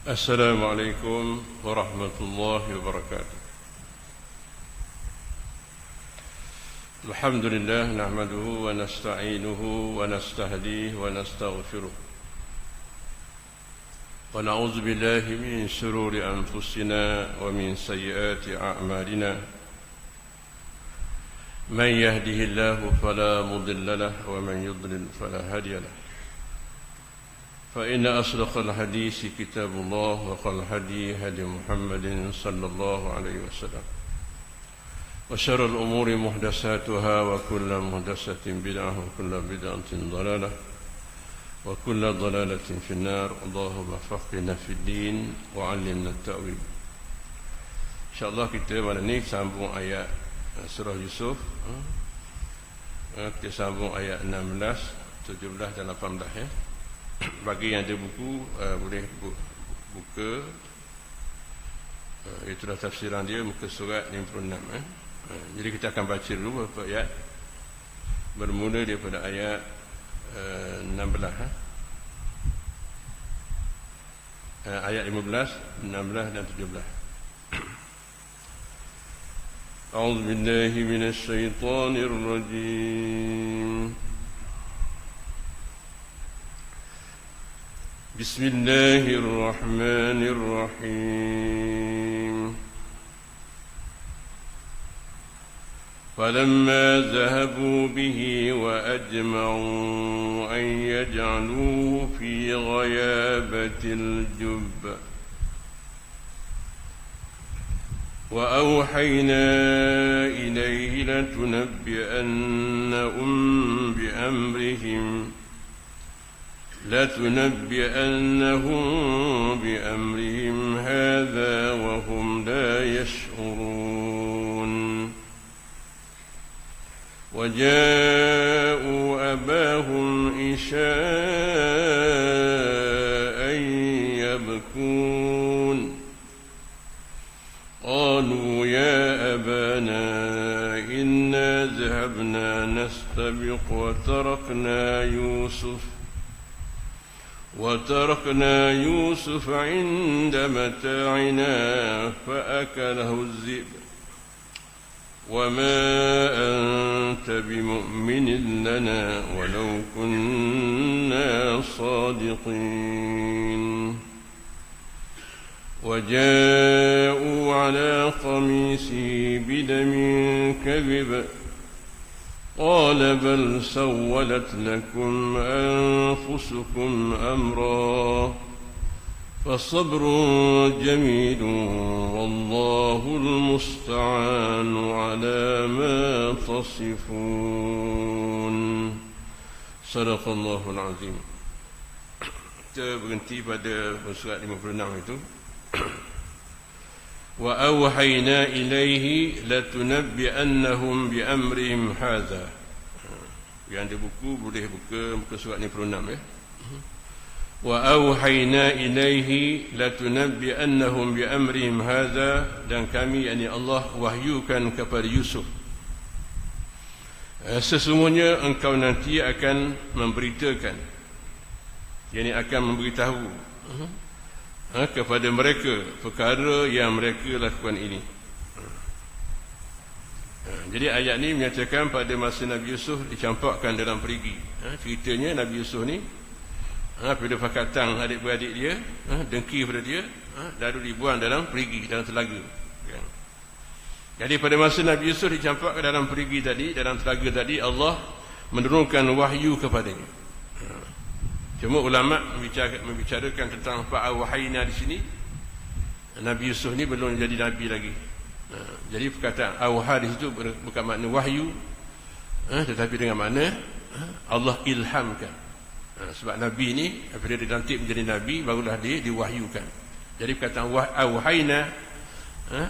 السلام عليكم ورحمة الله وبركاته. الحمد لله نحمده ونستعينه ونستهديه ونستغفره ونعوذ بالله من شرور أنفسنا ومن سيئات أعمالنا. من يهده الله فلا مضل له ومن يضلل فلا هادي له. فإن أصدق الحديث كتاب الله وخير الهدي هدي محمد صلى الله عليه وسلم وشر الأمور محدثاتها وكل محدثة بدعة وكل بدعة ضلالة وكل ضلالة في النار. اللهم فقهنا في الدين وعلمنا التأويل. InsyaAllah kita malam ni sambung ayat surah Yusuf. Kita sambung ayat 16, 17 dan 18 ya. Bagi yang ada buku boleh buka, itulah tafsiran dia, muka surat 56 Jadi kita akan baca dulu beberapa ayat, bermula daripada ayat 16 ayat 15, 16 dan 17. A'udzu billahi minasy syaithanir rajim. بسم الله الرحمن الرحيم. فلما ذهبوا به وأجمعوا أن يجعلوه في غيابة الجب وأوحينا إليه لتنبئنهم بأمرهم هذا وهم لا يشعرون. وجاءوا أباهم عشاء يبكون قالوا يا أبانا إنا ذهبنا نستبق وتركنا يوسف عند متاعنا فأكله الذئب وما أنت بمؤمن لنا ولو كنا صادقين. وجاءوا على قميصه بدم كذب قال بل سولت لكم أنفسكم أمرا فصبر جميل والله المستعان على ما تصفون. صدق الله العظيم. Kita berhenti pada surat 56 itu. وأوحينا إليه لتنبئنهم بأمرهم هذا. Yang ada buku boleh buka muka surat 56 ya. وأوحينا إليه لتنبئنهم بأمرهم هذا, dan kami yakni Allah wahyukan kepada Yusuf, sesungguhnya engkau nanti akan memberitakan, yakni akan memberitahu kepada mereka perkara yang mereka lakukan ini. Jadi ayat ni menyatakan pada masa Nabi Yusuf dicampakkan dalam perigi. Ceritanya Nabi Yusuf ni bila pakatang adik-beradik dia, dengki pada dia, lalu dibuang dalam perigi, dalam telaga. Jadi pada masa Nabi Yusuf dicampakkan dalam perigi tadi, dalam telaga tadi, Allah menurunkan wahyu kepadanya. Cuma ulama membicarakan tentang fa'awhayna di sini, Nabi Yusuf ni belum jadi nabi lagi. Jadi perkataan awha di situ bukan makna wahyu, tetapi dengan makna Allah ilhamkan. Sebab nabi ni apabila dia dilantik menjadi nabi, barulah dia diwahyukan. Jadi perkataan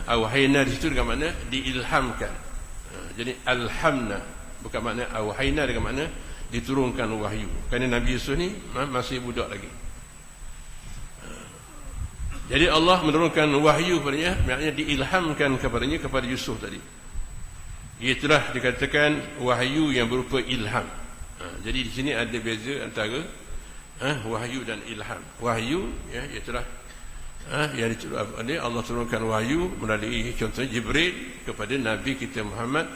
awhayna di situ dengan makna diilhamkan. Jadi alhamna bukan makna awhayna, dengan makna diturunkan wahyu. Kerana Nabi Yusuf ni masih budak lagi. Jadi Allah menurunkan wahyu kepadanya, maknanya diilhamkan kepadanya, kepada Yusuf tadi. Itulah dikatakan wahyu yang berupa ilham. Jadi di sini ada beza antara wahyu dan ilham. Wahyu ialah yang Allah turunkan wahyu melalui contohnya Jibril kepada Nabi kita Muhammad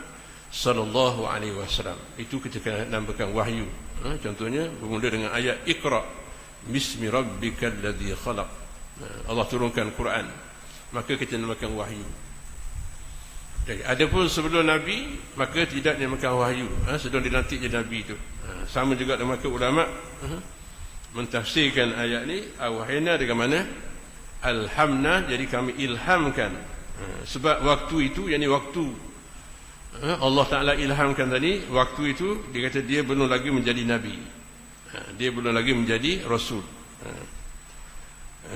sallallahu alaihi wasallam. Itu kita namakan wahyu. Contohnya bermula dengan ayat Iqra bismi rabbikal ladzi khalaq. Allah turunkan Quran, maka kita namakan wahyu. Jadi adapun sebelum Nabi maka tidak dinamakan wahyu. Sebelum dilantik jadi Nabi itu. Sama juga dengan ulama mentafsirkan ayat ni awahina dengan mana alhamna, jadi kami ilhamkan. Sebab waktu itu, yakni waktu Allah Ta'ala ilhamkan tadi, waktu itu dia kata dia belum lagi menjadi Nabi, dia belum lagi menjadi Rasul,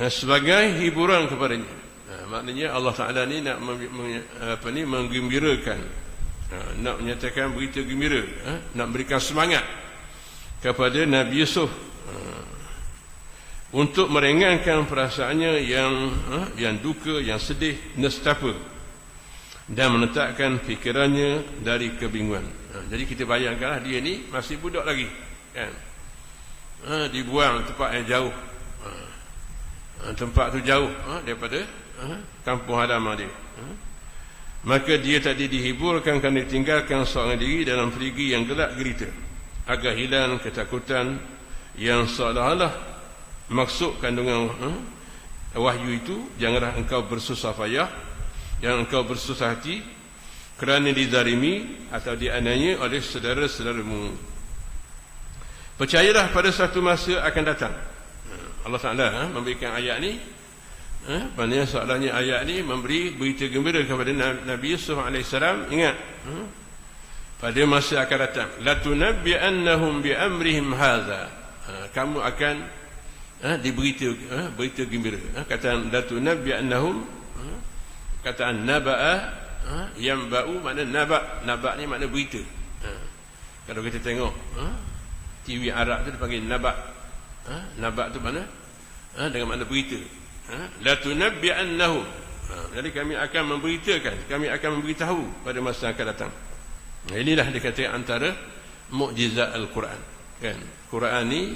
sebagai hiburan kepadanya. Maknanya Allah Ta'ala ni nak menggembirakan, nak menyatakan berita gembira, nak berikan semangat kepada Nabi Yusuf, untuk meringankan perasaannya yang duka, yang sedih, nestapa, dan menetapkan fikirannya dari kebingungan. Jadi kita bayangkanlah dia ni masih budak lagi, kan? Dibuang tempat yang jauh, tempat tu jauh daripada kampung halaman dia. Maka dia tadi dihiburkan kerana ditinggalkan seorang diri dalam perigi yang gelap gelita, agar hilang ketakutan yang seolah-olah maksud kandungan wahyu itu. Janganlah engkau bersusah payah, jangan engkau bersusah hati kerana dizalimi atau dianiaya oleh saudara-saudaramu. Percayalah pada satu masa akan datang. Allah Ta'ala memberikan ayat ni, maknanya soalannya ayat ni memberi berita gembira kepada Nabi Yusuf AS. Ingat, pada masa akan datang, latunabbi'annahum bi'amrihim hadza, kamu akan berita gembira. Kataan latunabbi'annahum, kataan naba'a, yang ba'u makna naba' ni makna berita. Kalau kita tengok TV Arab tu dipanggil naba'. Naba' tu mana? Dengan makna berita. Latunabbi'annahum, jadi kami akan memberitakan, kami akan memberitahu pada masa akan datang. Inilah dikatakan antara mukjizat Al-Quran, kan? Quran ni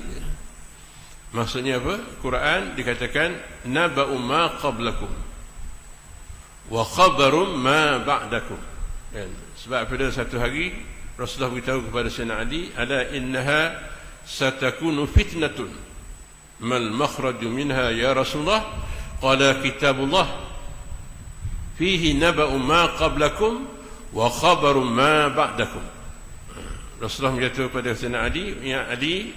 maksudnya apa? Quran dikatakan naba'u ma qablakum wa khabarum ma ba'dakum, kan? Sebab pada satu hari Rasulullah beritahu kepada Sayyidina Ali, ala innaha satakunu fitnatun mal makhraju minha ya Rasulullah, qala kitabullah fihi naba'u ma qablakum wa khabarum ma ba'dakum. Rasulullah beritahu kepada Sayyidina Ali, ya Ali,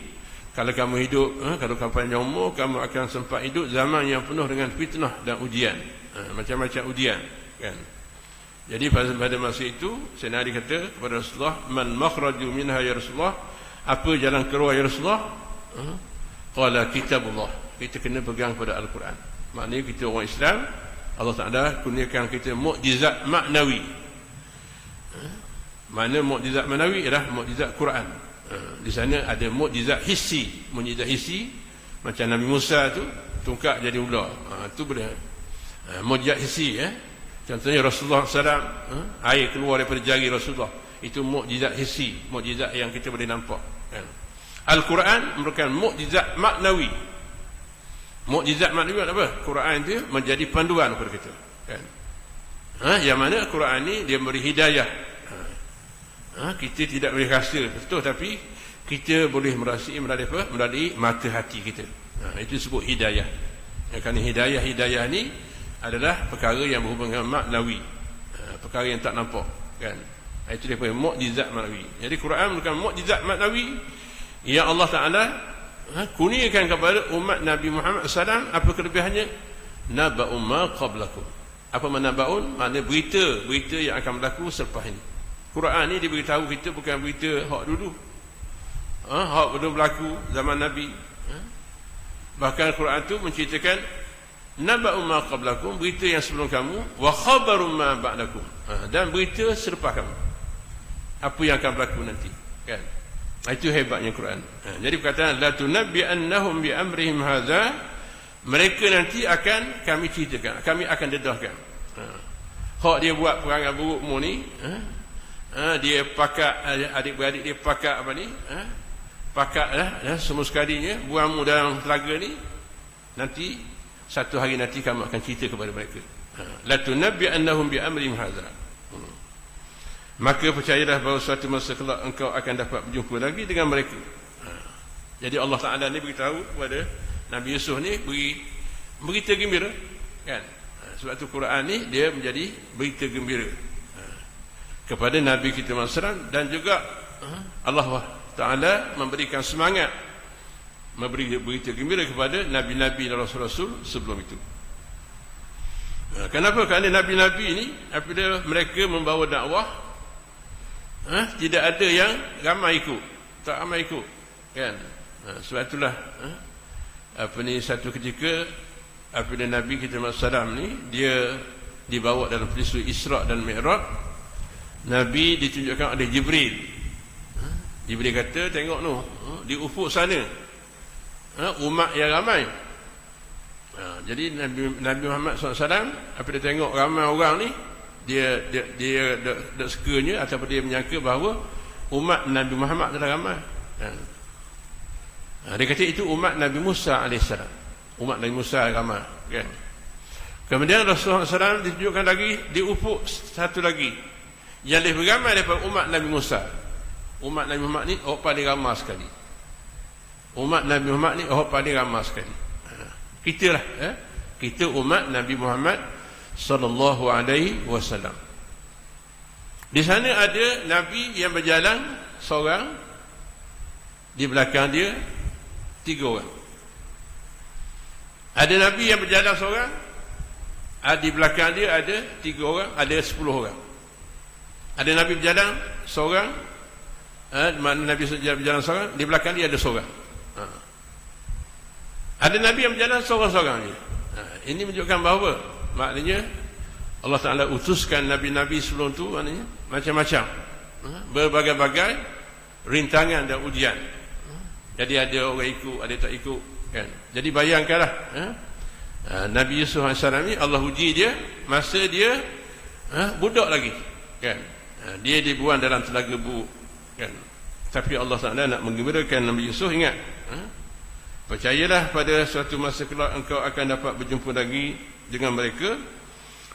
kalau kamu hidup, kalau kamu panjang umur, kamu akan sempat hidup zaman yang penuh dengan fitnah dan ujian, macam-macam ujian, kan? Jadi pada masa itu Sayyidina Ali kata kepada Rasulullah, man makhraju minha ya Rasulullah, apa jalan keluar ya Rasulullah? Qala kitabullah, kita kena pegang pada Al-Quran. Maknanya kita orang Islam, Allah Ta'ala kurniakan kita mukjizat maknawi. Mana mukjizat maknawi ialah mukjizat Quran. Di sana ada mukjizat hissi. Mukjizat hissi macam Nabi Musa tu tungkak jadi ular, tu boleh. Mukjizat hissi, contohnya Rasulullah SAW, air keluar daripada jari Rasulullah, itu mukjizat hissi, mukjizat yang kita boleh nampak, kan? Al-Quran merupakan mukjizat maknawi. Mukjizat maknawi apa? Quran itu menjadi panduan kepada kita, kan? Yang mana Quran ni dia beri hidayah. Kita tidak boleh rasa betul, tapi kita boleh merasai melalui apa? Melalui mata hati kita. Itu disebut hidayah. Kerana hidayah ni adalah perkara yang berhubungan dengan maknawi, perkara yang tak nampak, kan? Itu dia panggil mukjizat maknawi. Jadi Quran merupakan mukjizat maknawi yang Allah Ta'ala kurniakan kepada umat Nabi Muhammad SAW. Apa kelebihannya? Naba'u ma qablakum. Apa makna naba'un? Makna berita yang akan berlaku selepas ini. Quran ni diberitahu kita bukan berita hak dulu, hak belum berlaku zaman Nabi. Bahkan Quran tu menceritakan naba'u ma qablakum, berita yang sebelum kamu, wa khabarum ma ba'dakum, dan berita selepas kamu, apa yang akan berlaku nanti, kan? Itu hebatnya Quran. Jadi perkataan la tunabbi'annahum bi amrihim hadza, mereka nanti akan kami ceritakan, kami akan dedahkan. Hak dia buat perangai buruk mu ni, dia pakak adik-beradik dia, pakak apa ni, pakak semua sekalinya buangmu dalam telaga ni, nanti satu hari nanti kamu akan cerita kepada mereka. La tunabbi'annahum bi amrihim hadza. Maka percayalah bahawa suatu masa kelak engkau akan dapat berjumpa lagi dengan mereka. Jadi Allah Ta'ala ni beritahu kepada Nabi Yusuf ni, beri berita gembira, kan? Sebab tu Quran ni dia menjadi berita gembira kepada Nabi kita Muhammad, dan juga Allah Ta'ala memberikan semangat, memberi berita gembira kepada Nabi-Nabi dan Rasul-Rasul sebelum itu. Kenapa? Kerana Nabi-Nabi ni apabila mereka membawa dakwah, tidak ada yang ramai ikut, tak ramai ikut, kan? Sebab itulah satu ketika apabila Nabi kita Muhammad ni dia dibawa dalam peristiwa Isra dan Mi'raj, Nabi ditunjukkan oleh Jibril. Jibril kata, tengok tu, di ufuk sana umat yang ramai. Jadi Nabi Muhammad SAW apabila tengok ramai orang ni, dia sekiranya ataupun dia menyangka bahawa umat Nabi Muhammad telah ramai. Dia kata itu umat Nabi Musa AS. Umat Nabi Musa ramai, kan? Kemudian Rasulullah SAW ditunjukkan lagi di ufuk satu lagi yang lebih ramai daripada umat Nabi Musa. Umat Nabi Muhammad ni paling ramai sekali. Umat Nabi Muhammad ni paling ramai sekali. Kita lah, kita umat Nabi Muhammad sallallahu alaihi wasallam. Di sana ada Nabi yang berjalan seorang, di belakang dia 3 orang. Ada Nabi yang berjalan seorang, di belakang dia ada 3 orang, ada 10 orang. Ada Nabi berjalan seorang, mana Nabi berjalan seorang, di belakang dia ada seorang. Ada Nabi yang berjalan seorang-seorang ni. Ini menunjukkan bahawa maknanya Allah Ta'ala utuskan Nabi-Nabi sebelum tu, maknanya macam-macam, berbagai-bagai rintangan dan ujian. Jadi ada orang ikut, ada tak ikut, kan? Jadi bayangkanlah, Nabi Yusuf AS ni Allah uji dia masa dia budak lagi, kan? Dia dibuang dalam telaga buruk, kan? Tapi Allah Ta'ala nak menggembirakan Nabi Yusuf, ingat, percayalah pada suatu masa kelak engkau akan dapat berjumpa lagi dengan mereka,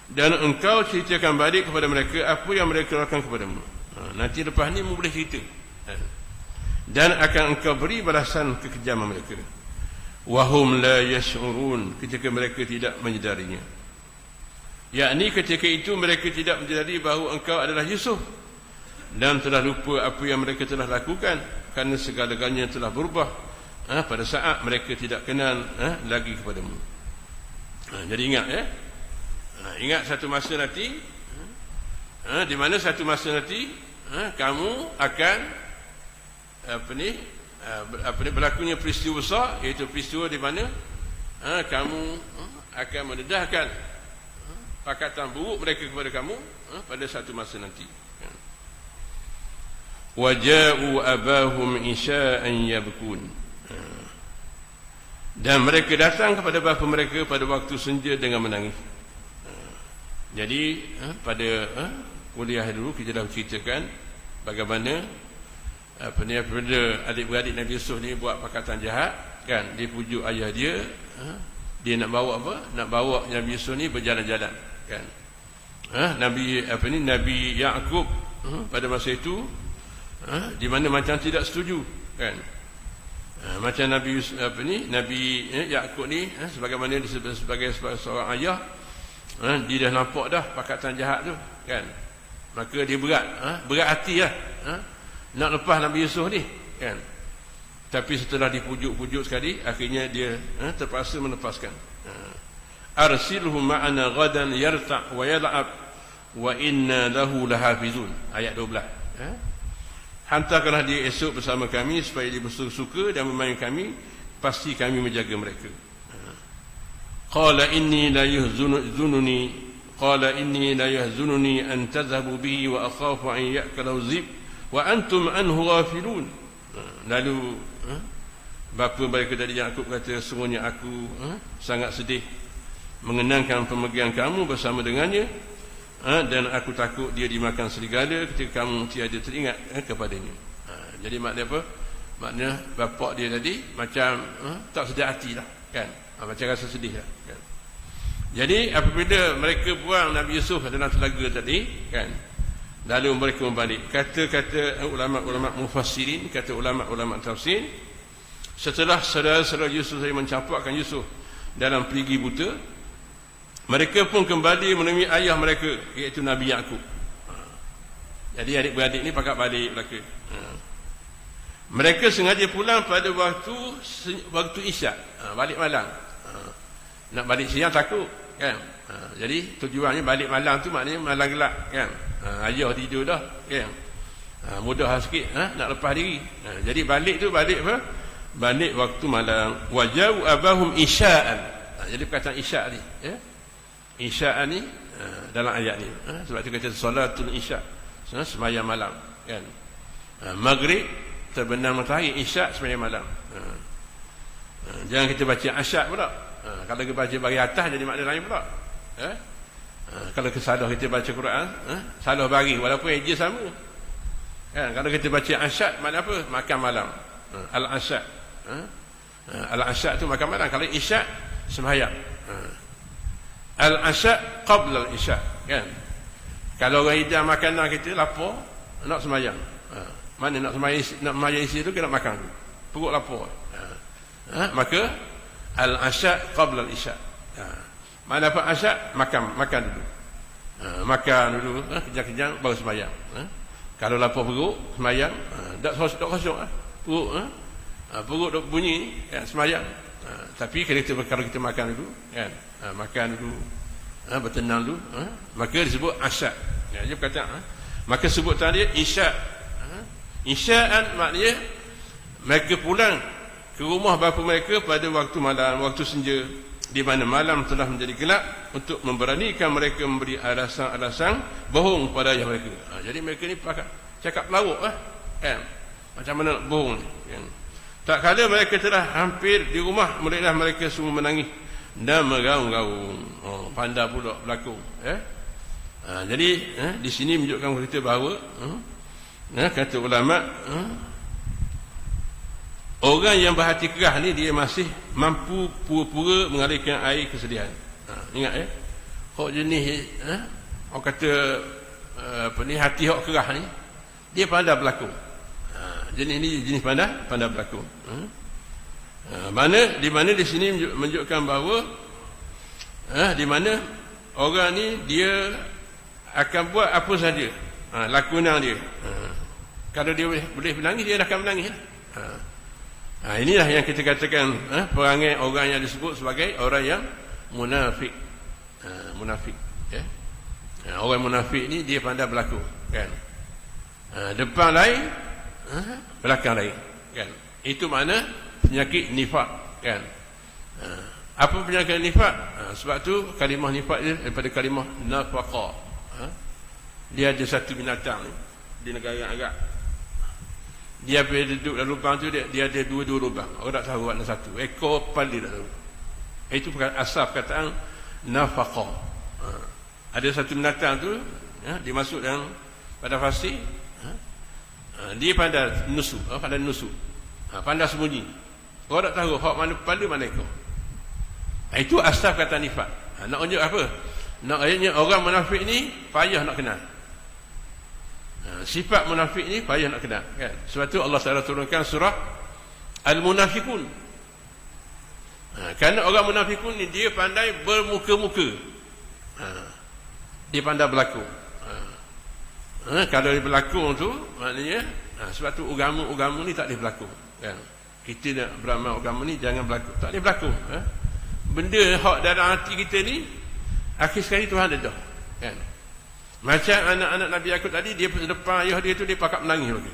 dan engkau ceritakan balik kepada mereka apa yang mereka lakukan kepadamu. Nanti lepas ni boleh cerita, dan akan engkau beri balasan kekejaman mereka. Wahum la yash'urun, ketika mereka tidak menyedarinya. Yakni ketika itu mereka tidak menyedari bahawa engkau adalah Yusuf, dan telah lupa apa yang mereka telah lakukan, kerana segala-galanya telah berubah pada saat mereka tidak kenal lagi kepadamu. Jadi ingat, ingat satu masa nanti, di mana satu masa nanti kamu akan berlakunya peristiwa besar, iaitu peristiwa di mana kamu akan mendedahkan pakatan buruk mereka kepada kamu pada satu masa nanti. Waja'u abahum isya'an yabkun, dan mereka datang kepada bapa mereka pada waktu senja dengan menangis. Jadi pada kuliah dulu kita dah ceritakan bagaimana apabila adik-beradik Nabi Yusuf ni buat pakatan jahat, kan? Dia pujuk ayah dia, dia nak bawa apa? Nak bawa Nabi Yusuf ni berjalan-jalan, kan? Nabi Ya'qub pada masa itu di mana macam tidak setuju, kan? Macam Nabi Yusuf, Nabi Ya'qub ni sebagaimana sebagai seorang ayah, dia dah nampak dah pakatan jahat tu, kan? Maka dia berat hati lah, nak lepas Nabi Yusuf ni, kan? Tapi setelah dipujuk-pujuk sekali, akhirnya dia terpaksa melepaskan. Arsilhu ma'ana ghadan yarta' wa yal'ab wa inna lahu lahafizun, ayat 12. Hantarkanlah dia esok bersama kami supaya dia bersuka dan bermain kami, pasti kami menjaga mereka. Qala inni la yahzununi an tadhhabu bihi wa akhafu an ya'kalahu dhib wa antum anhu ghafilun. Lalu bapa mereka dari Yaqub kata, sungguhnya aku sangat sedih mengenangkan pemergian kamu bersama dengannya, dan aku takut dia dimakan serigala ketika kamu tiada teringat kepadanya. Jadi maknanya apa? Maknanya bapak dia tadi macam tak sedar hati lah, kan? Macam rasa sedih lah, kan. Jadi apabila mereka buang Nabi Yusuf dalam telaga tadi, kan, lalu mereka membalik. Kata-kata ulama-ulama mufassirin, kata ulama-ulama tafsir, setelah saudara-saudara Yusuf saya mencampakkan Yusuf dalam perigi buta, mereka pun kembali menemui ayah mereka, iaitu Nabi Yaqub. Jadi adik-beradik ni pakat balik belaka. Mereka sengaja pulang pada waktu isyak, balik malam. Nak balik siang takut, kan. Jadi tujuannya balik malam tu maknanya malam gelap, kan. Ayah tidur dah, kan. Mudah sikit, nak lepas diri. Jadi balik tu balik apa? Balik waktu malam. Wajau abahum isya'an. Jadi perkataan isya' ni, ya. Isya'an ni dalam ayat ni. Sebab tu kata solatul isya', sembahyang malam, kan. Maghrib terbenam matahari, isyak sembahyang malam. Jangan kita baca asyak pula. Kalau kita baca bagi atas jadi makna lain pula. Kalau kesalah kita baca Quran, salah bagi walaupun eja sama. Kan, kalau kita baca asyak makna apa? Makan malam. Al-asyak. Al-asyak tu makan malam. Kalau isyak sembahyang. Al-asyak qabla al-isyak, kan. Kalau orang hidang makanan kita lapar, nak sembahyang. Mana nak sembahyang isi tu kena makan tu. Perut lapar. Maka al-asyak qabla al-isyak. Mana apa asyak? Makan dulu. Makan dulu, kejang-kejang baru sembahyang. Kalau lapar perut, sembahyang, tak kosong perut dok bunyi, kan, sembahyang. Tapi kalau kita makan dulu, kan, makan dulu, bertenang dulu, maka disebut asyak. Dia berkata, maka sebutan dia isyak. Isya'an maknanya mereka pulang ke rumah bapa mereka pada waktu malam, waktu senja, di mana malam telah menjadi gelap, untuk memberanikan mereka memberi alasan-alasan bohong pada ayah mereka. Jadi mereka ni cakap pelawak, kan? Macam mana nak bohong ni, kan? Tak kala mereka telah hampir di rumah, mulailah mereka semua menangis dan meraung-raung. Pandai pula berlakon. Jadi di sini menunjukkan kita bahawa kata ulama, orang yang berhati keras ni dia masih mampu pura-pura mengalirkan air kesedihan. Ingat, hok jenis orang kata apa ni, hati hok keras ni dia pandai berlakon. Jenis ni jenis pandai berlakon. Di mana di sini menunjukkan bahawa di mana orang ni dia akan buat apa saja, lakonan dia. Kalau dia boleh menangis, dia akan menangis. Inilah yang kita katakan perangai orang yang disebut sebagai orang yang munafik. Munafik, ya. Orang munafik ni dia pandai berlaku, kan. Depan lain, belakang lain, kan. Itu makna penyakit nifak, kan. Apa penyakit nifak? Sebab tu kalimah nifak dia daripada kalimah nafaqah. Dia ada satu binatang ni di negara Arab. Dia bila duduk dalam lubang tu, dia ada dua lubang. Orang tak tahu mana satu. Ekor kepala dia tak tahu. Itu asal perkataan nafaqah. Ada satu binatang tu, dimasuk dalam pada fasih. Dia pandai nusuk, pandai sembunyi. Orang tak tahu hak mana kepala, mana ekor. Itu asal perkataan nifak. Nak tunjuk apa? Nak ayatnya orang munafik ni payah nak kenal. Sifat munafik ni payah nak kenal, kan? Sebab tu Allah Taala turunkan surah Al-Munafiqun. Kerana orang munafikun ni dia pandai bermuka-muka. Dia pandai berlakon. Kalau dia berlakon tu maknanya sebab tu agama ni tak boleh berlakon, kan? Kita nak beramal agama ni jangan berlakon. Tak boleh berlakon. Benda hak dalam hati kita ni akhir sekali Tuhan dedah, kan? Macam anak-anak Nabi Yaqub tadi, dia depan ayah dia tu dia pakat menangis lagi.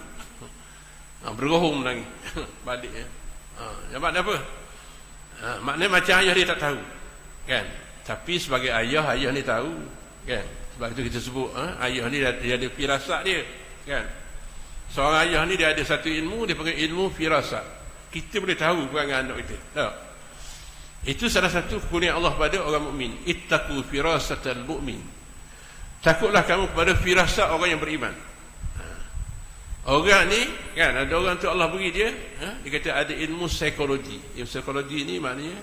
Bergohong menangis. Balik, ya. Maknanya apa? Maknanya macam ayah dia tak tahu, kan? Tapi sebagai ayah ni tahu, kan? Sebab itu kita sebut ayah ni dia ada firasat dia, kan? Seorang ayah ni dia ada satu ilmu, dia panggil ilmu firasat. Kita boleh tahu perangai anak kita, tak? Itu salah satu kurnia Allah pada orang mukmin. Ittaqu firasatal mu'min. Takutlah kamu kepada firasat orang yang beriman. Orang ni, kan, ada orang tu Allah beri dia, dia kata ada ilmu psikologi. Ilmu psikologi ni maknanya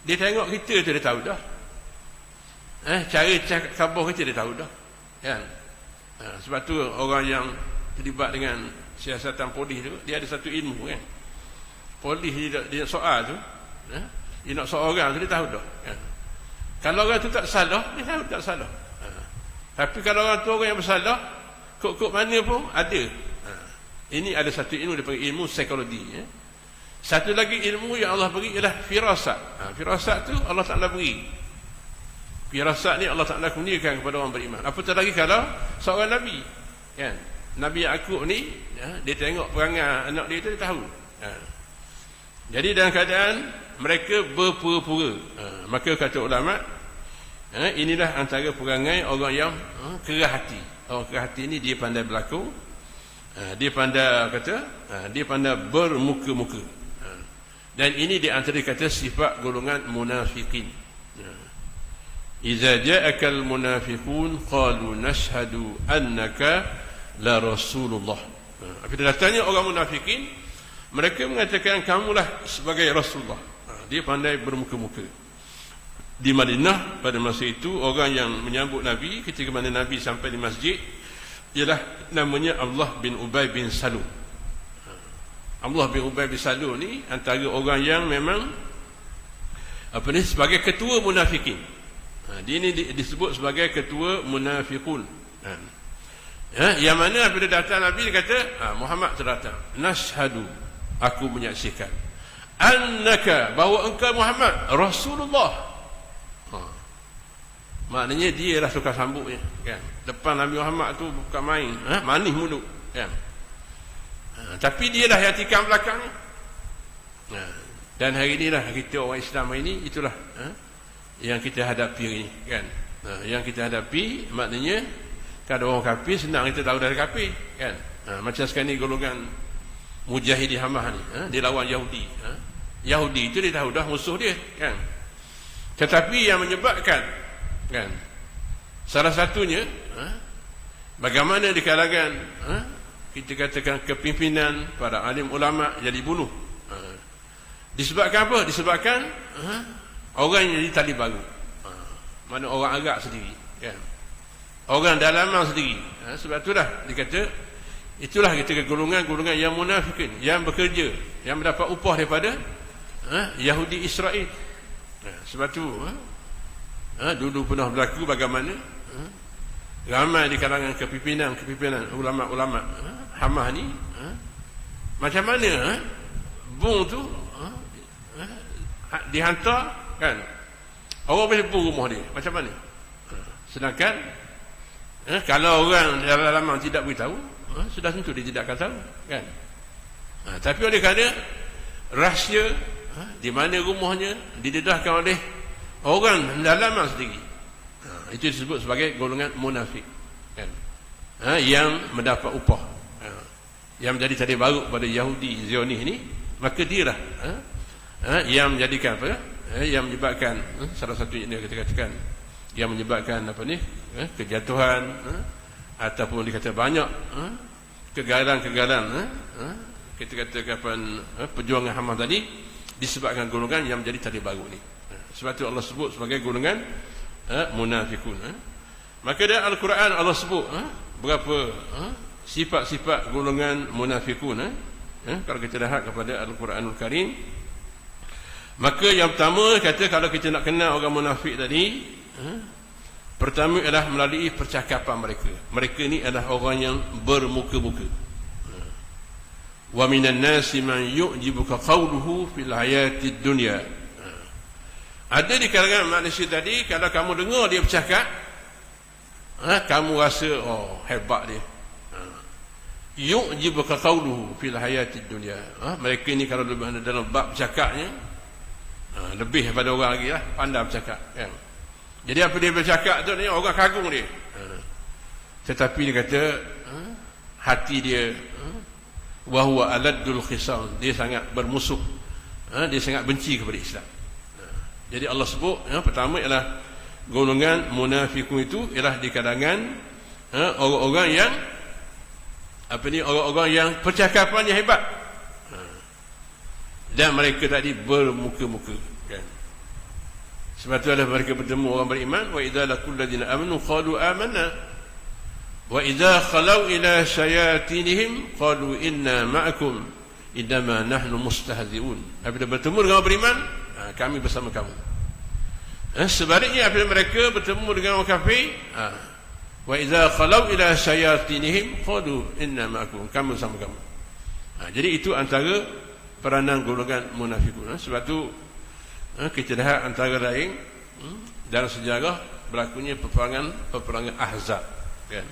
Dia tengok kita tu dia tahu dah. Cara khabar kita dia tahu dah. Kan? Sebab tu orang yang terlibat dengan siasatan polis tu, dia ada satu ilmu kan. Polis dia soal tu, dia nak soal orang tu dia tahu dah. Kan? Kalau orang tu tak salah, dia tahu tak salah. Tapi kalau orang tu orang yang bersalah, kok mana pun ada. Ini ada satu ilmu dipanggil ilmu psikologi. Satu lagi ilmu yang Allah beri ialah firasat. Firasat tu Allah Ta'ala beri. Firasat ni Allah Ta'ala kurniakan kepada orang beriman. Apatah lagi kalau seorang Nabi, kan? Nabi Yaqub ni, dia tengok perangai anak dia tu, dia tahu. Jadi dalam keadaan mereka berpura-pura, maka kata ulama, inilah antara perangai orang yang kerah hati. Orang kerah hati ni dia pandai berlaku, dia pandai dia pandai bermuka-muka. Dan ini di antara kata sifat golongan munafikin. Iza ja'akal munafiqun qalu nashhadu annaka la rasulullah. Apabila datangnya orang munafikin, mereka mengatakan kamulah sebagai Rasulullah. Dia pandai bermuka-muka. Di Madinah pada masa itu, orang yang menyambut Nabi ketika mana Nabi sampai di masjid ialah namanya Abdullah bin Ubay bin Salul. Abdullah bin Ubay bin Salul ni antara orang yang memang sebagai ketua munafikin. Dia ini disebut sebagai ketua munafikun. Yang mana apabila datang Nabi dia kata, Muhammad terdatang, nashhadu, aku menyaksikan, annaka, bahawa engkau Muhammad Rasulullah. Maknanya dia lah suka sambutnya, kan? Depan Nabi Muhammad tu bukan main, manis mulut, kan? Tapi dia lah yang tikam belakang. Dan hari inilah kita orang Islam ini, itulah yang kita hadapi ini, kan? Yang kita hadapi maknanya kalau orang kafir senang kita tahu dari kafir, kan? Macam sekarang ni golongan Mujahidin Hamah ni, dia lawan Yahudi. Yahudi itu dia tahu dah musuh dia, kan? Tetapi yang menyebabkan, kan, salah satunya bagaimana di kalangan kita katakan kepimpinan para alim ulama jadi bunuh. Disebabkan apa? Disebabkan orang yang jadi tali baru. Mana orang Arab sendiri, kan? Orang dalaman sendiri. Sebab itulah dikata, itulah kita golongan-golongan yang munafikin, yang bekerja, yang mendapat upah daripada Yahudi Israel. Sebab tu dulu pernah berlaku bagaimana ramai di kalangan kepimpinan ulama-ulama Hamah ni, macam mana bom tu dihantar, kan? Orang boleh bom rumah dia, macam mana? Sedangkan kalau orang dalam dalaman tidak beritahu, sudah tentu dia tidak akan tahu, kan? Tapi oleh kerana rahsia di mana rumahnya didedahkan oleh orang dalaman sendiri, itu disebut sebagai golongan munafik, kan? Yang mendapat upah, yang menjadi tadi baru pada Yahudi Zionis ni, maka dialah yang menjadikan apa? Yang menyebabkan salah satu yang kita katakan yang menyebabkan apa ni, kejatuhan, ataupun dikata banyak kegagalan, kita katakan perjuangan Hamas tadi disebabkan golongan yang menjadi tadi baru ni. Sebab itu Allah sebut sebagai golongan munafikun. Maka dalam Al-Quran Allah sebut berapa sifat-sifat golongan munafikun. Kalau kita lihat kepada Al-Quranul Karim, maka yang pertama kata, kalau kita nak kenal orang munafik tadi, pertama adalah melalui percakapan mereka. Mereka ni adalah orang yang bermuka-muka. Wa minan nasi man yu'jibuka qawluhu fil hayatid dunya. Ada di kalangan manusia tadi, kalau kamu dengar dia bercakap, kamu rasa hebat dia. Yu'jibuka qawluhu fil hayatid dunya. Mereka ni kalau dalam bab bercakapnya lebih daripada orang lagi lah, pandai bercakap, kan? Jadi apa dia bercakap tu ni, orang kagum dia. Tetapi dia kata hati dia wa huwa aladdul khisam, dia sangat bermusuh, dia sangat benci kepada Islam. Jadi Allah sebut pertama ialah golongan munafikun itu ialah di kalangan orang-orang yang orang-orang yang percakapannya hebat, dan mereka tadi bermuka-muka, kan? Sebab tu adalah mereka bertemu orang beriman, wa idza laqul ladzina amanu qalu amanna wa idza khalau ila syayatinihim qalu inna ma'akum innama nahnu mustahzi'un. Apabila bertemu dengan orang beriman, kami bersama kamu. Sebaliknya apabila mereka bertemu dengan orang kafir, wa idza khalau ila syayatinihim qalu inna ma'akum, kami bersama kamu. Jadi itu antara peranan golongan munafikun. Sebab tu kita lihat antara lain dalam sejarah berlakunya peperangan Ahzab, kan?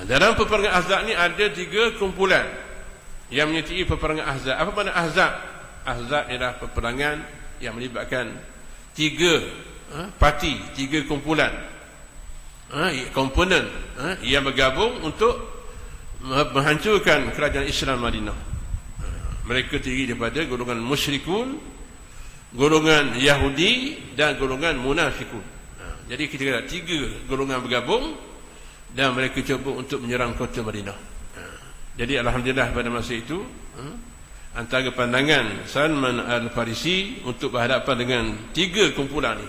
Dalam peperangan Ahzab ni ada 3 kumpulan yang menyertai peperangan Ahzab. Apa makna Ahzab? Ahzab ialah peperangan yang melibatkan 3 parti, 3 kumpulan, komponen yang bergabung untuk menghancurkan kerajaan Islam Madinah. Mereka terdiri daripada golongan musyrikun, golongan Yahudi dan golongan munafikun. Jadi kita kata 3 golongan bergabung dan mereka cuba untuk menyerang kota Madinah. Jadi alhamdulillah pada masa itu antara pandangan Salman Al-Farisi untuk berhadapan dengan 3 kumpulan ni,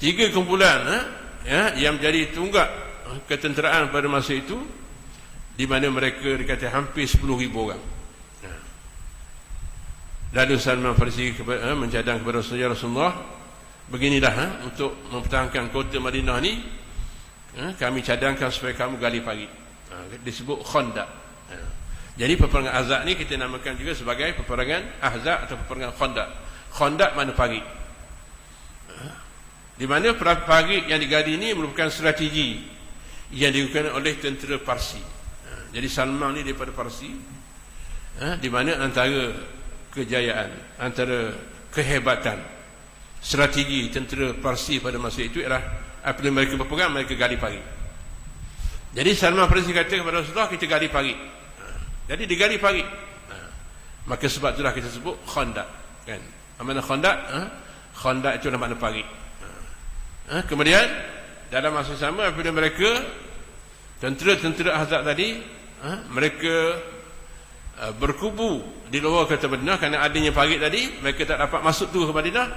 3 kumpulan yang menjadi tunggak ketenteraan pada masa itu, di mana mereka dikatakan hampir 10,000 orang. Lalu Salman Farisi mencadang kepada Rasulullah, beginilah untuk mempertahankan kota Madinah ni, kami cadangkan supaya kamu gali pagi. Disebut Khandaq. Jadi peperangan Ahzab ni kita namakan juga sebagai peperangan Ahzab atau peperangan Khandaq. Khandaq mana pagi, di mana pagi yang digali ini merupakan strategi yang dilakukan oleh tentera Parsi. Jadi Salman ni daripada Parsi, di mana antara kejayaan, antara kehebatan strategi tentera Parsi pada masa itu ialah apabila mereka berperang, mereka gali pagi. Jadi Salman Farisi kata kepada Rasulullah, kita gali pagi. Jadi digali pagi. Maka sebab itulah kita sebut Khandaq, kan? Mana Khandaq? Khandaq itu adalah makna pagi. Kemudian dalam masa sama apabila mereka tentera-tentera Ahzab tadi, mereka berkubu di luar kota Madinah kerana adanya pagi tadi, mereka tak dapat masuk tu ke Madinah.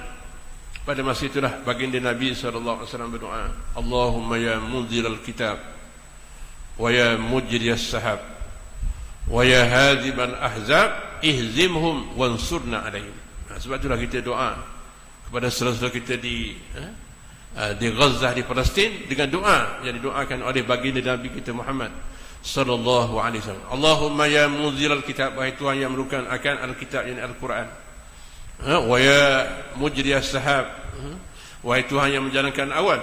Pada masa itulah baginda Nabi SAW berdoa, Allahumma ya munzilal kitab wa ya mujriyas sahab wa ya hadiban ahzab ihzimhum wansurna alaihim. Sebab itulah kita doa kepada saudara-saudara kita di Gaza, di Palestin, dengan doa yang didoakan oleh baginda Nabi kita Muhammad sallallahu alaihi wasallam. Allahumma ya munzilal kitab, wahai Tuhan yang menurunkan akan Alkitab, yang Al-Quran, wa ya mujriyas sahab, wahai Tuhan yang menjalankan awan,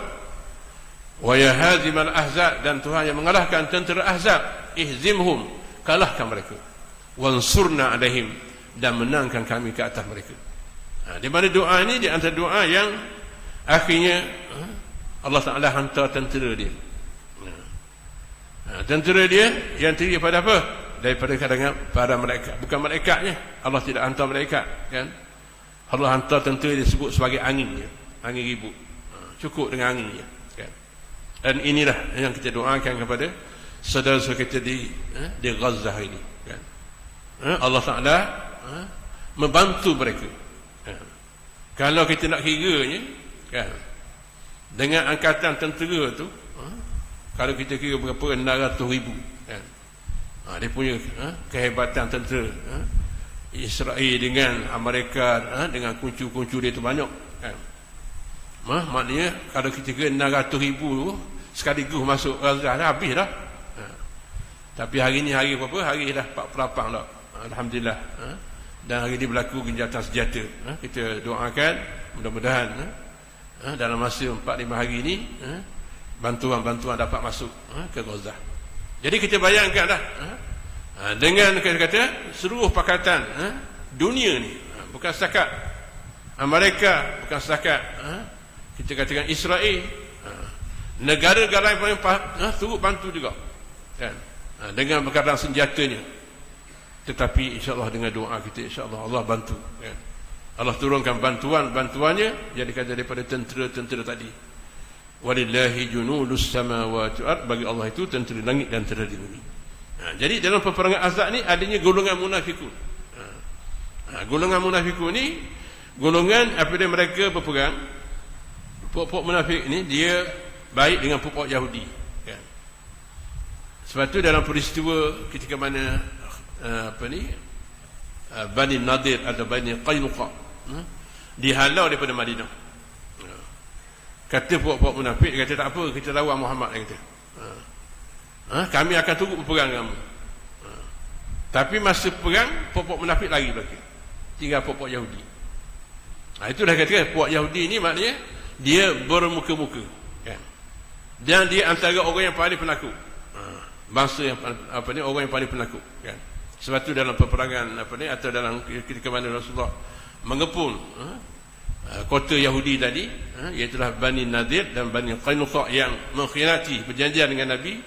wa ya hazimal ahzab, dan Tuhan yang mengalahkan tentera Ahzab, ihzimhum, kalahkan mereka, wansurna alaihim, dan menangkan kami ke atas mereka. Di mana doa ini di antara doa yang akhirnya Allah Ta'ala hantar tentera dia. Tentera dia yang terdiri daripada apa? Daripada kalangan para malaikat. Bukan malaikatnya, Allah tidak hantar malaikat, kan? Allah hantar tentera disebut sebagai anginnya, angin ribut. Cukup dengan anginnya, kan? Dan inilah yang kita doakan kepada saudara-saudara kita di Gaza ini, kan? Allah Ta'ala membantu mereka. Kalau kita nak kiranya, kan, dengan angkatan tentera tu, kalau kita kira berapa, 600,000, kan? Dia punya kehebatan tentera, Israel dengan Amerika, dengan kuncu-kuncu dia tu banyak, kan? Maknanya kalau kita kira 600,000 sekaligus masuk Gaza, dah habis dah. Tapi hari ni hari berapa? Hari dah 48 dah, alhamdulillah. Dan hari ini berlaku genjatan senjata. Kita doakan mudah-mudahan dalam masa 4-5 hari ini bantuan-bantuan dapat masuk ke Gaza. Jadi kita bayangkanlah, dengan kata-kata seluruh pakatan dunia ni, bukan setakat Amerika, bukan setakat kita katakan Israel, negara-negara yang paling turut bantu juga, kan, dengan perkara senjatanya. Tetapi insya-Allah dengan doa kita, insya-Allah Allah bantu, kan? Allah turunkan bantuannya yang dikata daripada tentera-tentera tadi. Walillahi junudus samawati wal ard, bagi Allah itu tentera langit dan tentera di bumi. Jadi dalam peperangan Ahzab ni adanya golongan munafikun. Golongan munafikun ni golongan apabila mereka berperang, puak-puak munafik ni dia baik dengan puak-puak Yahudi, kan? Sebab tu dalam peristiwa ketika mana Bani Nadir atau Bani Qainuqa dihalau daripada Madinah, kata puak-puak munafik, kata tak apa, kita lawan Muhammad, kata kami akan tunggu berperang kamu. Tapi masa perang, puak-puak munafik lari belakang, tinggal puak-puak Yahudi. Itu dah kata puak Yahudi ni maknanya dia bermuka-muka, kan? Dan dia antara orang yang paling penakut, bangsa yang orang yang paling penakut, kan? Sebab tu dalam peperangan atau dalam ketika mana Rasulullah mengepung kota Yahudi tadi, iaitulah Bani Nadir dan Bani Qainuqa yang mengkhianati perjanjian dengan Nabi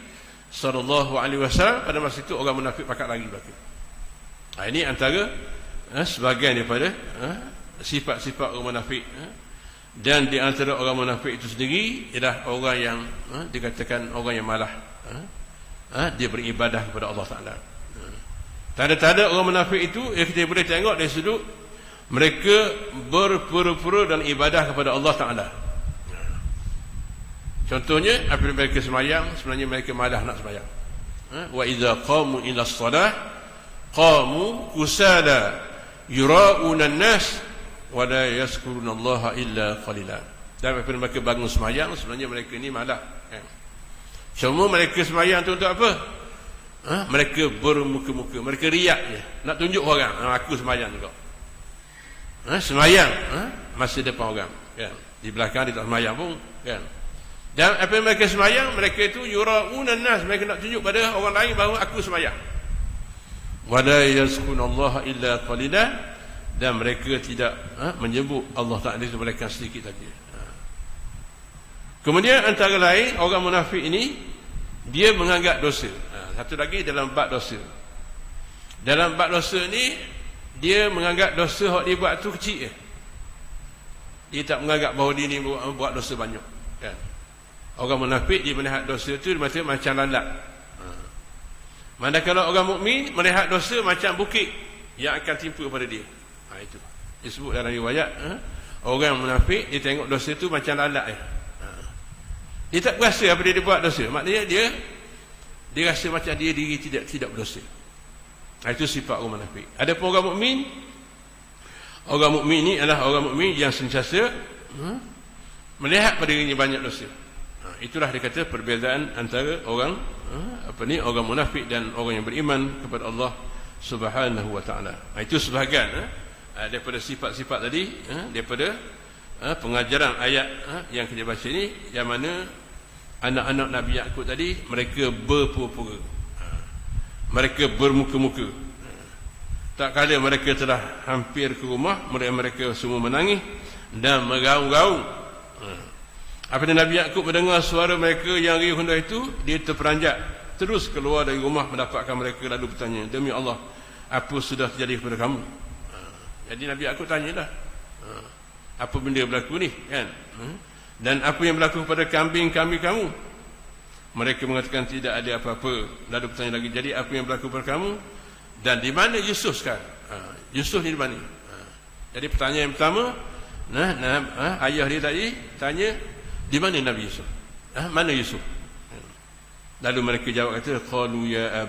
SAW, pada masa itu orang munafik pakat lari belakang. Ini antara sebahagian daripada sifat-sifat orang munafik. Dan di antara orang munafik itu sendiri ialah orang yang dikatakan orang yang malah dia beribadah kepada Allah Ta'ala. Tanda-tanda orang munafik itu kita boleh tengok dari sudut mereka berpura-pura dalam ibadah kepada Allah Ta'ala. Contohnya apabila mereka semayang, sebenarnya mereka malah nak semayang. Wa idza qamu ila shalah qamu kusala yura'una an-nas wa la yazkurunallaha illa qalila. Dan apabila mereka bangun semayang, sebenarnya mereka ni malah, semua mereka semayang tu untuk apa? Mereka bermuka-muka, mereka riak je, nak tunjuk orang, aku semayang juga. Semayang masa depan orang, kan? Di belakang dia tak semayang pun, kan? Dan apabila mereka semayang, mereka itu yura'una an-nas, mereka nak tunjuk pada orang lain bahawa aku semayang. Wa la yazkurunallaha illa qalila, dan mereka tidak menyebut Allah Ta'ala itu mereka sedikit saja. Kemudian antara lain orang munafik ini dia menganggap dosa. Satu lagi dalam bab dosa. Dalam bab dosa ni dia menganggap dosa yang dia buat tu kecil je. Dia tak menganggap bahawa dia ni buat dosa banyak, kan? Orang munafik dia melihat dosa tu macam lalat. Manakala orang mukmin melihat dosa macam bukit yang akan timpa pada dia. Itu disebut dalam riwayat, orang munafik dia tengok dosa tu macam lalat je. Dia tak berasa apa dia buat dosa. Maknanya dia rasa macam dia diri tidak berdosa. Itu sifat orang munafik. Adapun orang mukmin, orang mukmin ni adalah orang mukmin yang sentiasa melihat pada dirinya banyak dosa. Itulah dia kata perbezaan antara orang orang munafik dan orang yang beriman kepada Allah Subhanahu wa taala. Itu sebahagian daripada sifat-sifat tadi, daripada pengajaran ayat yang kita baca ni, yang mana anak-anak Nabi Yaqub tadi mereka berpura-pura, mereka bermuka-muka. Tak kala mereka telah hampir ke rumah, mereka semua menangis dan meraung-raung. Apabila Nabi Yaqub mendengar suara mereka yang riuh hendak itu, dia terperanjat terus keluar dari rumah mendapatkan mereka, lalu bertanya, demi Allah, apa sudah terjadi kepada kamu? Jadi Nabi Yaqub tanyalah, apa benda berlaku ni, kan? Dan apa yang berlaku kepada kambing-kambing kamu? Mereka mengatakan tidak ada apa-apa. Lalu bertanya lagi, jadi apa yang berlaku kepada kamu? Dan di mana Yusuf sekarang? Yusuf ni di mana? Jadi pertanyaan yang pertama, ayah dia tadi tanya, di mana Nabi Yusuf? Mana Yusuf? Lalu mereka jawab kata, qalu ya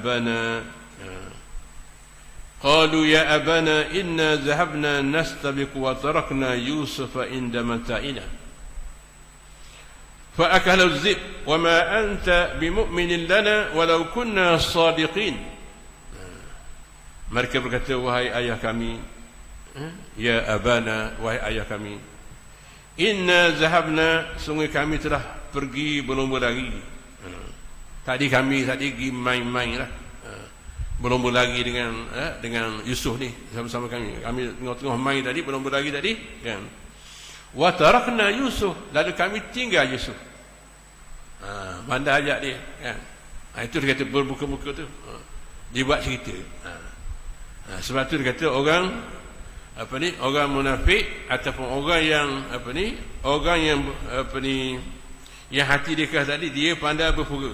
abana inna zahabna nastabiqu wa tarakna Yusufa inda mata'ina fa akala az-zib wa ma anta bimu'minin lana walau kunna sadiqin. Mereka berkata, wahai ayah kami, ya abana, wahai ayah kami, inna zahabna, sungguh kami telah pergi berlomba lari. Tadi pergi main-main lah, berlomba lari dengan Yusuf ni sama-sama kami tengah-tengah main tadi, berlomba lari tadi, kan? Wa tarakna Yusuf, lalu kami tinggal Yusuf. Bandar ajak dia, kan? Itu dia kata bermuka-muka tu, dia buat cerita. Sebab tu dia kata orang orang munafik ataupun orang yang yang hati dia keras tadi, dia pandai berpura.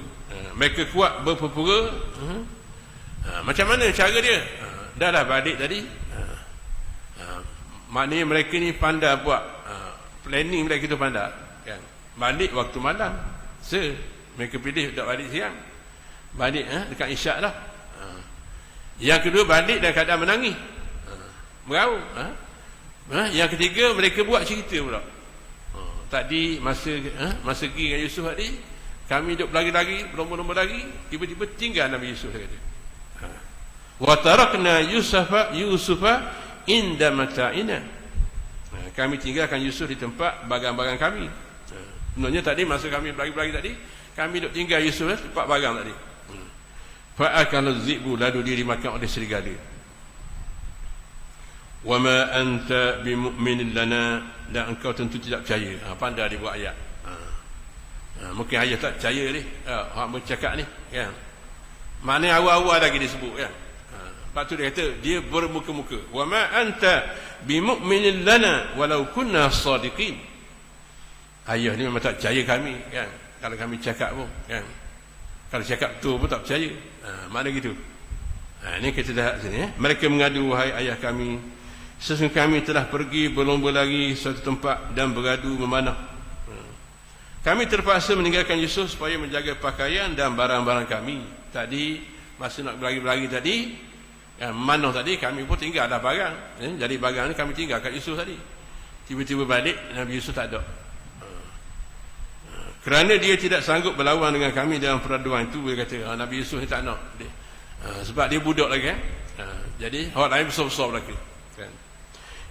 Mereka kuat berpura. Macam mana cara dia? Dah balik tadi, Maknanya mereka ni pandai buat planning mereka tu pandai kan. Balik waktu malam. Mereka pilih tak balik siang. Balik dekat isyak lah. Yang kedua balik dalam keadaan menangis. Meraung. Yang ketiga mereka buat cerita pula. Tadi masa pergi dengan Yusuf tadi, kami duduk berlari-lari, berlomba-lomba lari, tiba-tiba tinggal Nabi Yusuf dia kata. Wa tarakna Yusufa inda mata'ina. Kami tinggalkan Yusuf di tempat barang-barang kami. Sebenarnya tadi masa kami berlari-lari tadi, kami duduk tinggal Yusuf tempat barang tadi. Fa'akala dhi'bu, lalu dia dimakan oleh serigala. Wa ma anta bimu'minin lana, dan engkau tentu tidak percaya. Pandai dia buat ayat. Mungkin ayat tak percaya ni, orang bercakap ni kan. Maknanya awal-awal lagi disebut kan. Lepas tu dia kata dia bermuka-muka. Wa ma anta bimu'minin lana walau kunna sadiqin. Ayah ni memang tak percaya kami kan. Kalau kami cakap pun kan. Kalau cakap betul pun tak percaya. Mana gitu. Ini kita dah sini ya. Mereka mengadu, wahai ayah kami, sesungguhnya kami telah pergi berlomba lari suatu tempat dan beradu memanah. Kami terpaksa meninggalkan Yusuf supaya menjaga pakaian dan barang-barang kami. Tadi masa nak berlari-lari tadi, memanah tadi, kami pun tinggal dah barang. Jadi barang ni kami tinggal kat Yusuf tadi. Tiba-tiba balik, Nabi Yusuf tak ada. Kerana dia tidak sanggup berlawan dengan kami dalam peraduan itu, dia kata Nabi Yusuf ni tak nak dia. Sebab dia budak lagi kan. Jadi orang lain besar-besar lagi kan.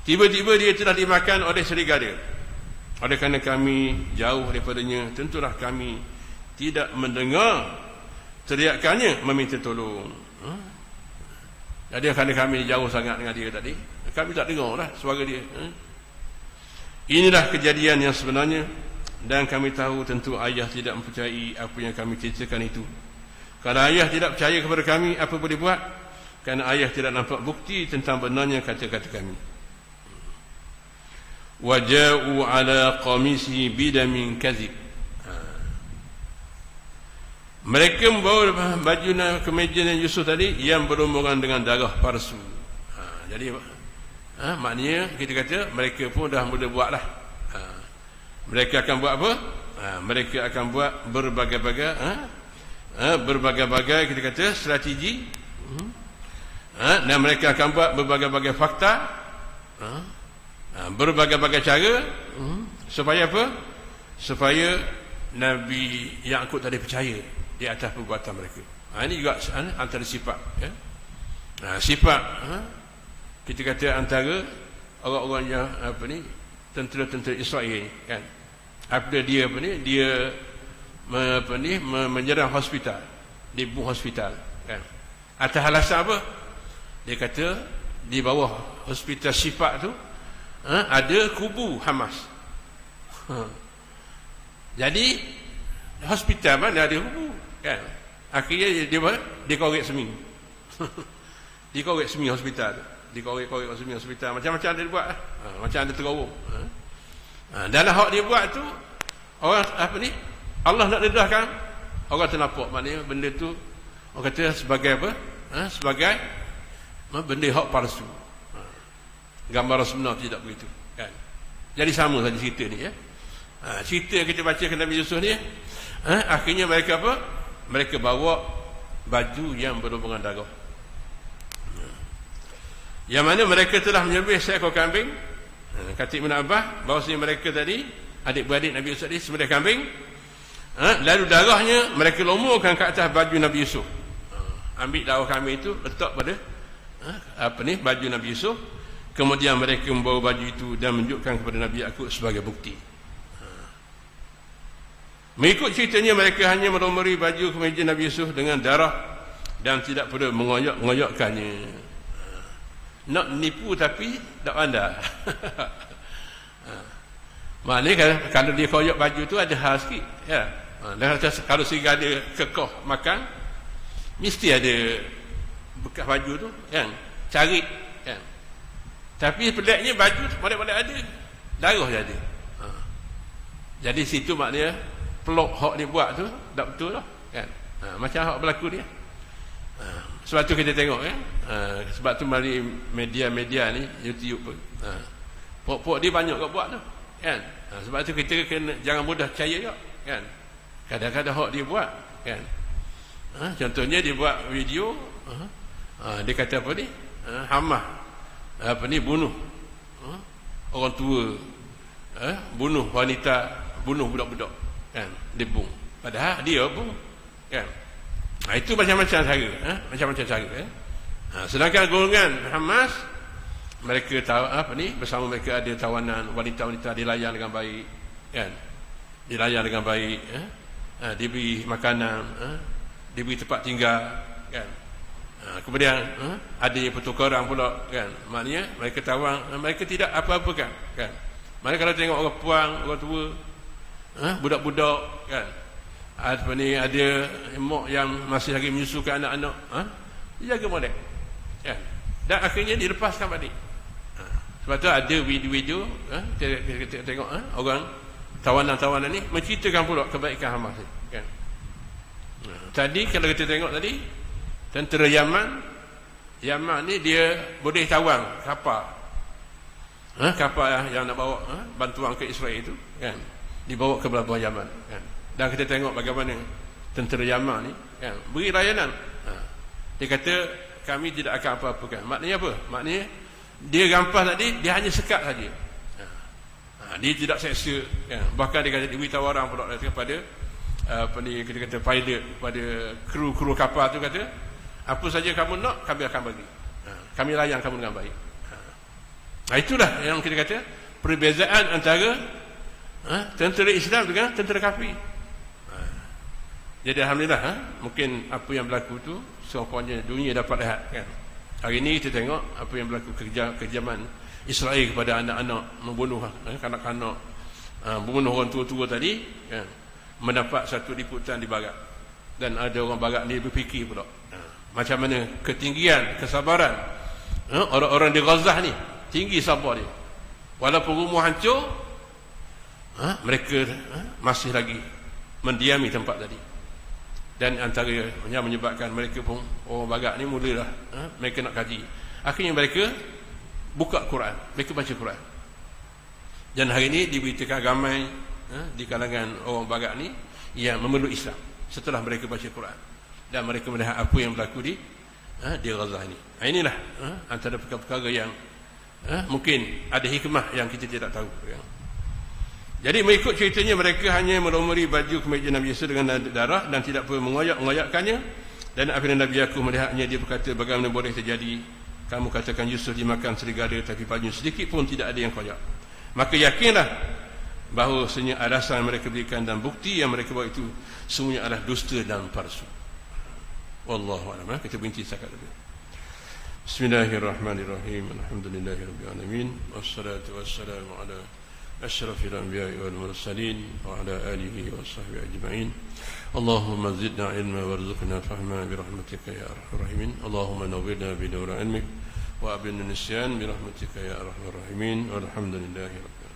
Tiba-tiba dia telah dimakan oleh serigala. Oleh kerana kami jauh daripadanya, tentulah kami tidak mendengar teriakannya meminta tolong. Jadi kerana kami jauh sangat dengan dia tadi, kami tak dengar lah suara dia. Inilah kejadian yang sebenarnya, dan kami tahu tentu ayah tidak mempercayai apa yang kami ceritakan itu. Kalau ayah tidak percaya kepada kami, apa boleh buat? Kerana ayah tidak nampak bukti tentang benarnya kata-kata kami. Waja'u ala qamisi bidamin kazib. Mereka membawa baju kemeja Yusuf tadi yang berlumuran dengan darah palsu. Jadi maknanya kita kata mereka pun dah mula buat lah. Mereka akan buat apa? Mereka akan buat berbagai-bagai kita kata strategi. Dan mereka akan buat berbagai-bagai fakta, berbagai-bagai cara, supaya apa? Supaya Nabi Yaqub tadi percaya di atas perbuatan mereka. Ini juga antara sifat ya. Sifat kita kata antara orang-orang yang tentera-tentera Israel kan. Apabila dia dia menyerang hospital, dia bunuh hospital kan. Atas alasan apa? Dia kata di bawah hospital Syifa tu ada kubu Hamas. Jadi hospital mana ada kubu kan. Akhirnya dia korek semi. Dikorek semi hospital tu. Dikorek-korek semi hospital, macam-macam dia buat lah. Macam ada terowong. Dalam hak dia buat tu, orang Allah nak dedahkan, orang ternampak. Maknanya benda tu orang kata sebagai apa? Sebagai benda hak palsu. Gambar sebenar tidak begitu kan. Jadi sama saja cerita ni ya. Cerita kita baca ke Nabi Yusuf ni akhirnya mereka apa? Mereka bawa baju yang berlubungan darah. Yang mana mereka telah menyembelih seekor kambing. Kata Ibn Abbas bahawasanya mereka tadi, adik-beradik Nabi Yusuf tadi sembelih kambing, lalu darahnya mereka lomorkan ke atas baju Nabi Yusuf. Ambil darah kambing itu letak pada baju Nabi Yusuf. Kemudian mereka membawa baju itu dan menunjukkan kepada Nabi Yaqub sebagai bukti. Mengikut ceritanya mereka hanya melomori baju kemeja Nabi Yusuf dengan darah dan tidak perlu mengoyak-ngoyakkannya. Nak nipu tapi tak pandai. Maknanya kalau dia koyak baju tu ada hal sikit ya. Dan kalau serigala kekoh makan, mesti ada bekas baju tu kan, cari kan. Tapi peliknya baju balik-balik ada darah je ada. Jadi situ maknanya pelok hak dia buat tu tak betul lah kan. Macam hak berlaku dia. Sebab tu kita tengok kan. Sebab tu melalui media-media ni, YouTube pun Pok-pok dia banyak kat buat tu, kan? Sebab tu kita kena jangan mudah percaya juga, kan? Kadang-kadang hak dia buat, kan? Contohnya dia buat video, dia kata apa ni? Hamas bunuh orang tua, bunuh wanita, bunuh budak-budak, kan? Debung. Padahal dia pun, kan? Itu macam-macam cara, macam-macam cara, kan? Sedangkan golongan Hamas, mereka tahu bersama mereka ada tawanan wanita-wanita, dilayan dengan baik, kan? Dilayan dengan baik, diberi makanan, diberi tempat tinggal, kan? Kemudian ada pertukaran pula, kan? Maknanya mereka tawang, mereka tidak apa-apa, kan? Mereka kalau tengok orang puang, orang tua, budak-budak, kan? Ada mak yang masih lagi menyusukan anak-anak, dia jaga molek, kan? Dan akhirnya dilepaskan balik. Sebab tu ada video-video, kita tengok orang tawanan-tawanan ni menceritakan pula kebaikan Hamas, kan? Tadi kalau kita tengok tadi, tentera Yaman ni dia boleh tawang kapal, kapal yang nak bawa bantuan ke Israel itu, kan? Dibawa ke pelabuhan Yaman, kan? Dan kita tengok bagaimana tentera Yaman ni, kan, beri layanan. Dia kata kami tidak akan apa-apakan. Maknanya apa? Maknanya dia rampas tadi, dia hanya sekat saja. Dia tidak seksa, kan? Bahkan dia kata diberi tawaran pula kepada kita kata pilot, pada kru kapal tu, kata apa saja kamu nak, kami akan bagi. Kami layan kamu dengan baik. Itulah yang kita kata perbezaan antara tentera Islam dengan tentera kafir. Jadi alhamdulillah, mungkin apa yang berlaku tu serumpanya dunia dapat lihat, kan? Hari ini kita tengok apa yang berlaku, kekejaman Israel kepada anak-anak, membunuh kanak-kanak, membunuh orang tua-tua tadi, kan? Mendapat satu liputan di barat, dan ada orang barat ni berfikir pula macam mana ketinggian kesabaran orang-orang di Gaza ni, tinggi sabar dia, walaupun rumah hancur, mereka masih lagi mendiami tempat tadi. Dan antara yang menyebabkan mereka pun, orang barat ni mulalah mereka nak kaji, akhirnya mereka buka Quran, mereka baca Quran. Dan hari ini diberitakan ramai di kalangan orang barat ni yang memeluk Islam setelah mereka baca Quran, dan mereka melihat apa yang berlaku di Gaza ini. Inilah antara perkara-perkara yang mungkin ada hikmah yang kita tidak tahu, ya. Jadi mengikut ceritanya, mereka hanya melumuri baju kemeja Nabi Yusuf dengan darah dan tidak perlu mengoyak-ngoyakkannya. Dan apabila Nabi Yaqub melihatnya, dia berkata, bagaimana boleh terjadi kamu katakan Yusuf dimakan serigala, tapi baju sedikit pun tidak ada yang koyak. Maka yakinlah bahawa sebenarnya alasan mereka berikan dan bukti yang mereka bawa itu semuanya adalah dusta dan palsu. Wallahu a'lam. Kita berhenti setakat itu. Bismillahirrahmanirrahim. Alhamdulillahirabbil alamin. Wassalatu wassalamu ala asyrafil anbiya'i wal mursalin wa ala alihi wa sahbihi ajma'in. Allahumma zidna ilma warzuqna fahma bi rahmatika ya arhamar rahimin. Allahumma nawwirna bi nur ilmik wa abinna nisyan bi rahmatika ya arhamar rahimin. Walhamdulillahi rabbil